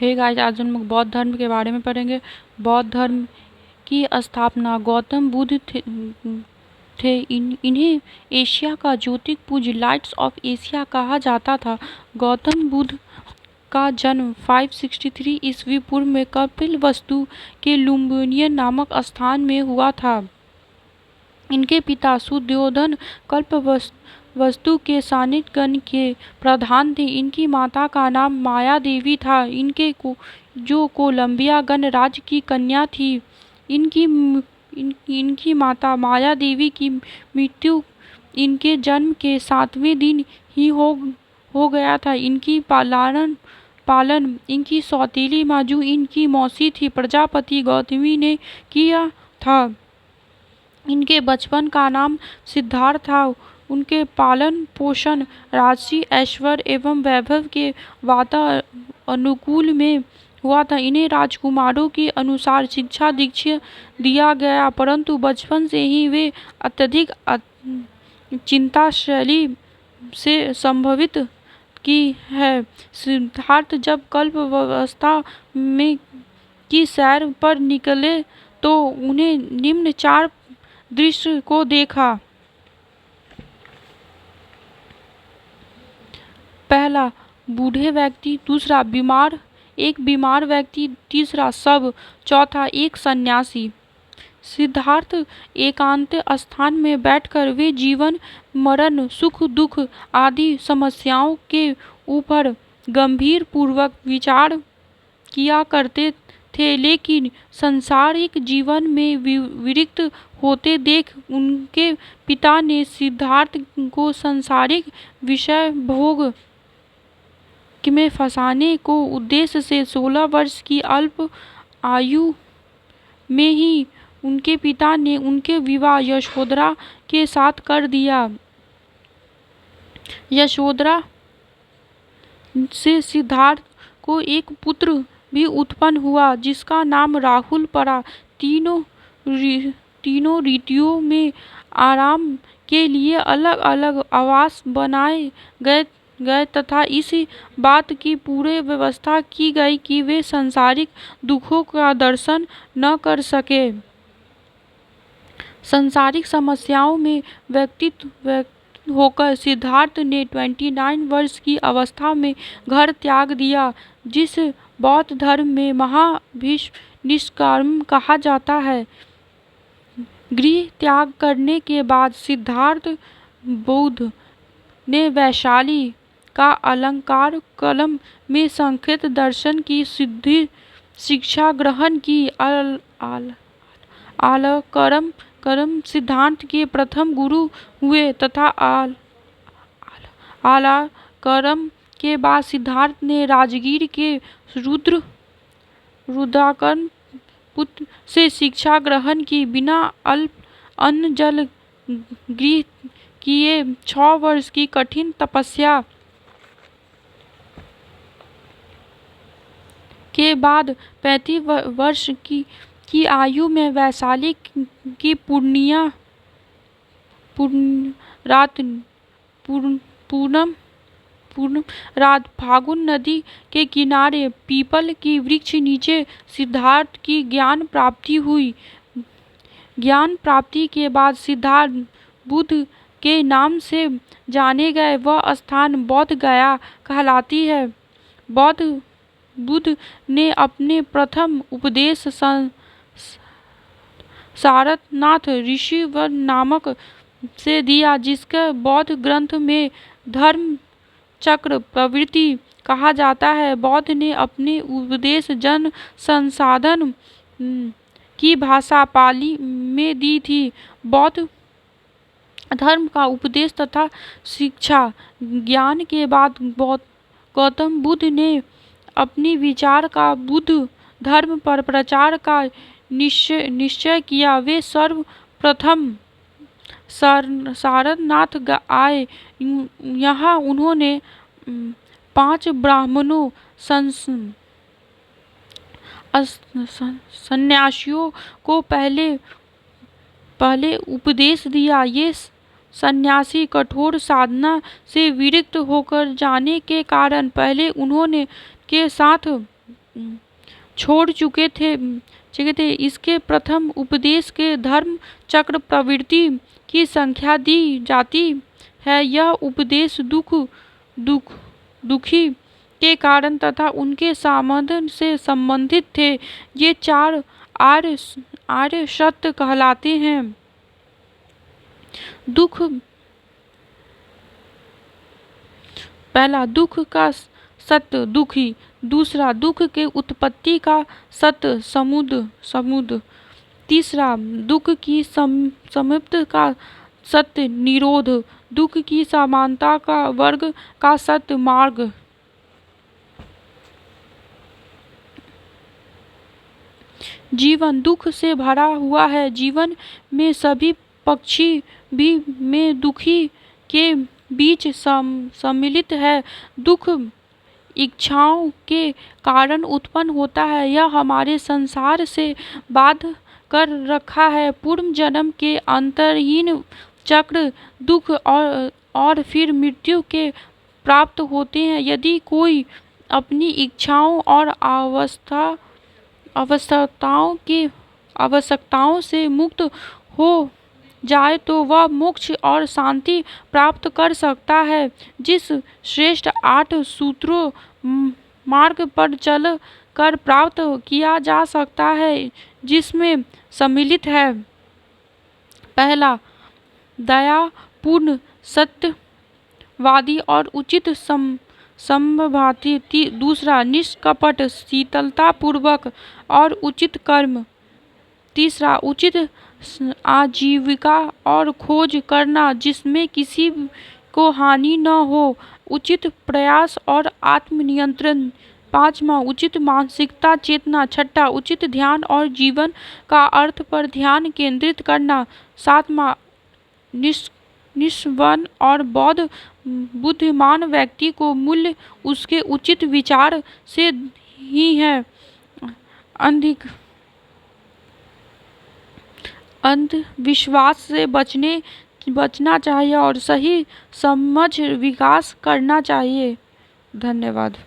Hey guys, आज हम लोग बौद्ध धर्म के बारे में पढ़ेंगे। बौद्ध धर्म की स्थापना गौतम बुद्ध थे। इन्हें एशिया का ज्योतिर्पुंज लाइट्स ऑफ एशिया कहा जाता था। गौतम बुद्ध का जन्म 563 ईस्वी पूर्व में कपिलवस्तु के लुम्बिनी नामक स्थान में हुआ था। इनके पिता सुयोधन कल्पवस्तु के सैनिक गण के प्रधान थे। इनकी माता का नाम माया देवी था। जो कोलंबिया गणराज्य की कन्या थी। इनकी माता माया देवी की मृत्यु इनके जन्म के 7वें दिन ही हो गया था। इनकी पालन इनकी सौतेली माँ जो इनकी मौसी थी प्रजापति गौतमी ने किया था। इनके बचपन का नाम सिद्धार्थ था। उनके पालन पोषण राजसी ऐश्वर्य एवं वैभव के वातानुकूल में हुआ था। इन्हें राजकुमारों के अनुसार शिक्षा दीक्षा दिया गया, परंतु बचपन से ही वे अत्यधिक चिंताशैली से संभवित की है। सिद्धार्थ जब कल्पावस्था में की सैर पर निकले तो उन्हें निम्न 4 दृश्य को देखा। पहला, बूढ़े व्यक्ति। दूसरा, एक बीमार व्यक्ति। तीसरा, शव। चौथा, एक सन्यासी। सिद्धार्थ एकांत स्थान में बैठकर वे जीवन मरण सुख दुख आदि समस्याओं के ऊपर गंभीर पूर्वक विचार किया करते थे, लेकिन सांसारिक जीवन में विरक्त होते देख उनके पिता ने सिद्धार्थ को सांसारिक विषय भोग में फंसाने को उद्देश्य से 16 वर्ष की अल्प आयु में ही उनके पिता ने उनके विवाह यशोधरा के साथ कर दिया। यशोधरा से सिद्धार्थ को एक पुत्र भी उत्पन्न हुआ जिसका नाम राहुल पड़ा। तीनों ऋतुओं में आराम के लिए अलग अलग आवास बनाए गए तथा इसी बात की पूरी व्यवस्था की गई कि वे सांसारिक दुखों का दर्शन न कर सके। सांसारिक समस्याओं में व्यतीत होकर सिद्धार्थ ने 29 वर्ष की अवस्था में घर त्याग दिया, जिस बौद्ध धर्म में महाभिनिष्काम कहा जाता है। गृह त्याग करने के बाद सिद्धार्थ बुद्ध ने वैशाली का अलंकार कलम में संस्कृत दर्शन की सीधी शिक्षा ग्रहण की। अलंकारम सिद्धांत के प्रथम गुरु हुए तथा अलंकारम के बाद सिद्धार्थ ने राजगीर के रुद्राकन पुत्र से शिक्षा ग्रहण की। बिना अन्न जल गृह किए 6 वर्ष की कठिन तपस्या के बाद 35 वर्ष की आयु में वैशाली की पूर्णम रात फागुन नदी के किनारे पीपल की वृक्ष नीचे सिद्धार्थ की ज्ञान प्राप्ति हुई। ज्ञान प्राप्ति के बाद सिद्धार्थ बुद्ध के नाम से जाने गए वह स्थान बोध गया कहलाती है। बुद्ध ने अपने प्रथम उपदेश सारनाथ ऋषि नामक से दिया, जिसके बौद्ध ग्रंथ में धर्म चक्र प्रवृत्ति कहा जाता है। बौद्ध ने अपने उपदेश जन संसाधन की भाषा पाली में दी थी। बौद्ध धर्म का उपदेश तथा शिक्षा ज्ञान के बाद गौतम बुद्ध ने अपनी विचार का बुद्ध धर्म पर प्रचार का निश्चय किया। वे सर्वप्रथम सारनाथ आए। यहाँ उन्होंने 5 ब्राह्मणों सन्यासियों को पहले उपदेश दिया। ये सन्यासी कठोर साधना से विरक्त होकर जाने के कारण पहले उन्होंने के साथ छोड़ चुके थे। इसके प्रथम उपदेश के धर्म चक्र प्रवृत्ति की संख्या दी जाती है। यह उपदेश दुखी के कारण तथा उनके समाधान से संबंधित थे। ये 4 आर्य सत्य कहलाते हैं। पहला, दुख का सत्य दुखी। दूसरा, दुख के उत्पत्ति का सत्य समुद्र। तीसरा, दुख की समाप्ति का सत्य निरोध। दुख की समानता का वर्ग का सत्य मार्ग। जीवन दुख से भरा हुआ है। जीवन में सभी पक्षी भी में दुखी के बीच सम्मिलित है। दुख इच्छाओं के कारण उत्पन्न होता है। यह हमारे संसार से बांध कर रखा है। पूर्व जन्म के अंतहीन चक्र दुख और फिर मृत्यु के प्राप्त होते हैं। यदि कोई अपनी इच्छाओं और आवश्यकताओं से मुक्त हो जाए तो वह मोक्ष और शांति प्राप्त कर सकता है। जिस श्रेष्ठ 8 सूत्रों मार्ग पर चल कर प्राप्त किया जा सकता है, जिसमें सम्मिलित है। पहला, दया पूर्ण सत्यवादी और उचित संभाति। दूसरा, निष्कपट शीतलता पूर्वक और उचित कर्म। तीसरा, उचित आजीविका और खोज करना जिसमें किसी को हानि न हो। उचित प्रयास और आत्मनियंत्रण। पांचवा, उचित मानसिकता चेतना। छठा, उचित ध्यान और जीवन का अर्थ पर ध्यान केंद्रित करना। सातवां, निष्पन्न और बुद्धिमान व्यक्ति को मूल्य उसके उचित विचार से ही है। अंधविश्वास से बचना चाहिए और सही समझ विकास करना चाहिए। धन्यवाद।